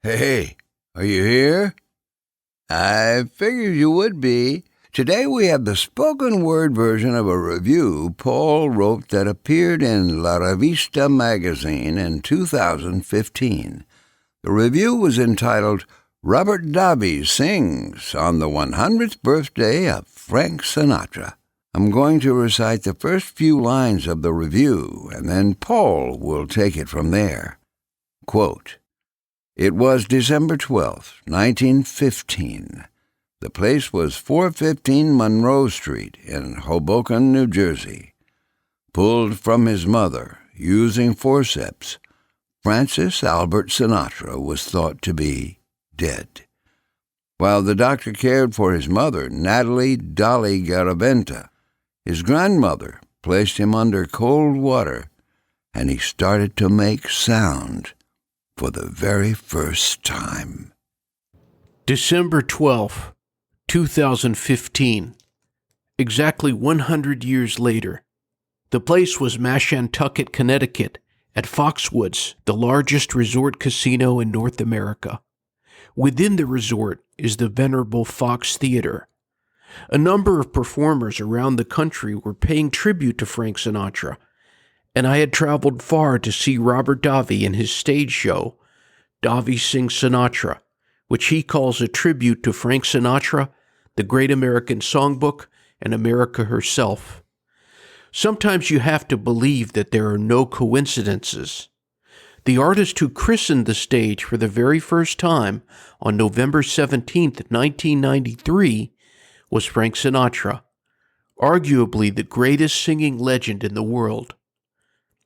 Hey, are you here? I figured you would be. Today we have the spoken word version of a review Paul wrote that appeared in La Revista magazine in 2015. The review was entitled Robert Davi Sings on the 100th birthday of Frank Sinatra. I'm going to recite the first few lines of the review, and then Paul will take it from there. Quote, "It was December 12th, 1915. The place was 415 Monroe Street in Hoboken, New Jersey. Pulled from his mother, using forceps, Francis Albert Sinatra was thought to be dead. While the doctor cared for his mother, Dolly Garaventa, his grandmother placed him under cold water, and he started to make sound for the very first time." December 12th, 2015. Exactly 100 years later. The place was Mashantucket, Connecticut, at Foxwoods, the largest resort casino in North America. Within the resort is the venerable Fox Theater. A number of performers around the country were paying tribute to Frank Sinatra, and I had traveled far to see Robert Davi in his stage show, Davi Sings Sinatra, which he calls a tribute to Frank Sinatra, the great American Songbook, and America herself. Sometimes you have to believe that there are no coincidences. The artist who christened the stage for the very first time on November 17, 1993, was Frank Sinatra, arguably the greatest singing legend in the world.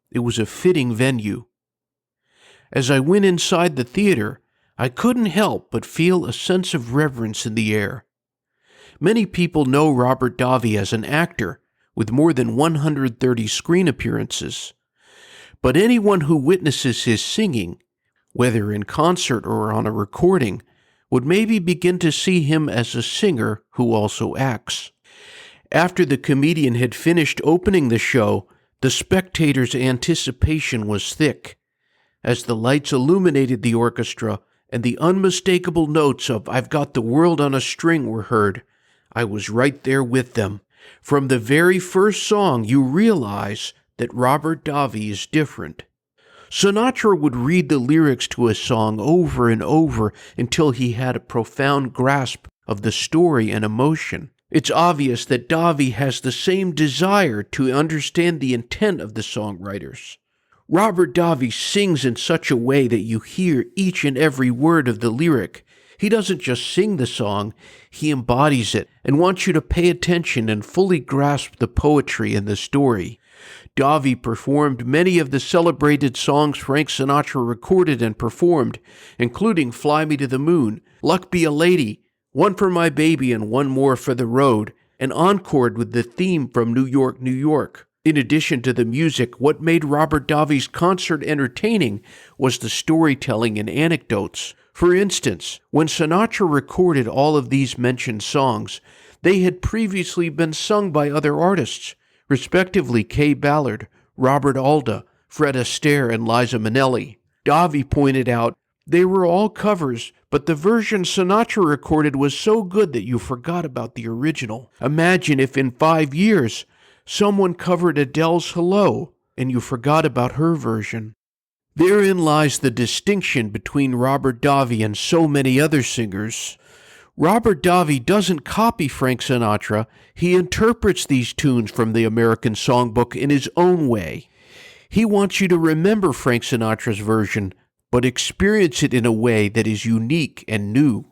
It was a fitting venue. As I went inside the theater, I couldn't help but feel a sense of reverence in the air. Many people know Robert Davi as an actor, with more than 130 screen appearances. But anyone who witnesses his singing, whether in concert or on a recording, would maybe begin to see him as a singer who also acts. After the comedian had finished opening the show, the spectators' anticipation was thick. As the lights illuminated the orchestra and the unmistakable notes of "I've Got the World on a String" were heard, I was right there with them. From the very first song, you realize that Robert Davi is different. Sinatra would read the lyrics to a song over and over until he had a profound grasp of the story and emotion. It's obvious that Davi has the same desire to understand the intent of the songwriters. Robert Davi sings in such a way that you hear each and every word of the lyric. He doesn't just sing the song, he embodies it and wants you to pay attention and fully grasp the poetry in the story. Davi performed many of the celebrated songs Frank Sinatra recorded and performed, including "Fly Me to the Moon," "Luck Be a Lady," "One for My Baby and One More for the Road," and encored with the theme from New York, New York. In addition to the music, what made Robert Davi's concert entertaining was the storytelling and anecdotes. For instance, when Sinatra recorded all of these mentioned songs, they had previously been sung by other artists, respectively Kay Ballard, Robert Alda, Fred Astaire, and Liza Minnelli. Davi pointed out, they were all covers, but the version Sinatra recorded was so good that you forgot about the original. Imagine if in 5 years, someone covered Adele's Hello, and you forgot about her version. Therein lies the distinction between Robert Davi and so many other singers. Robert Davi doesn't copy Frank Sinatra, he interprets these tunes from the American Songbook in his own way. He wants you to remember Frank Sinatra's version, but experience it in a way that is unique and new.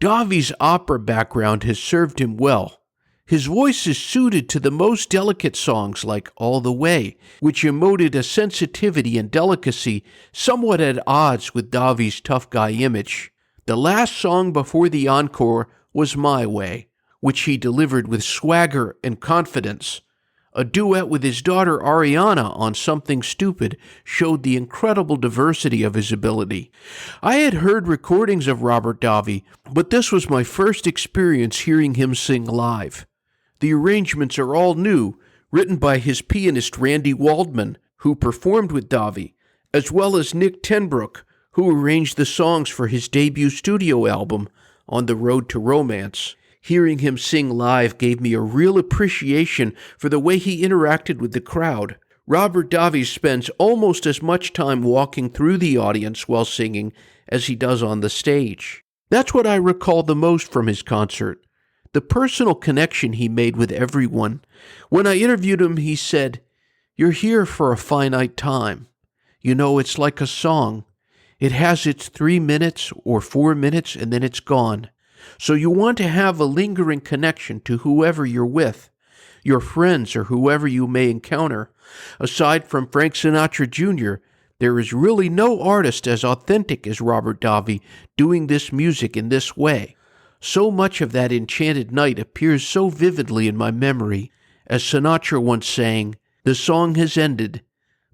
Davi's opera background has served him well. His voice is suited to the most delicate songs like All the Way, which emoted a sensitivity and delicacy somewhat at odds with Davi's tough guy image. The last song before the encore was My Way, which he delivered with swagger and confidence. A duet with his daughter Ariana on Something Stupid showed the incredible diversity of his ability. I had heard recordings of Robert Davi, but this was my first experience hearing him sing live. The arrangements are all new, written by his pianist Randy Waldman, who performed with Davi, as well as Nick Tenbrook, who arranged the songs for his debut studio album, On the Road to Romance. Hearing him sing live gave me a real appreciation for the way he interacted with the crowd. Robert Davi spends almost as much time walking through the audience while singing as he does on the stage. That's what I recall the most from his concert, the personal connection he made with everyone. When I interviewed him, he said, "You're here for a finite time. You know, it's like a song. It has its 3 minutes or 4 minutes, and then it's gone. So you want to have a lingering connection to whoever you're with, your friends or whoever you may encounter. Aside from Frank Sinatra Jr., there is really no artist as authentic as Robert Davi doing this music in this way. So much of that enchanted night appears so vividly in my memory, as Sinatra once sang, 'The song has ended,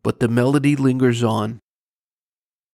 but the melody lingers on.'"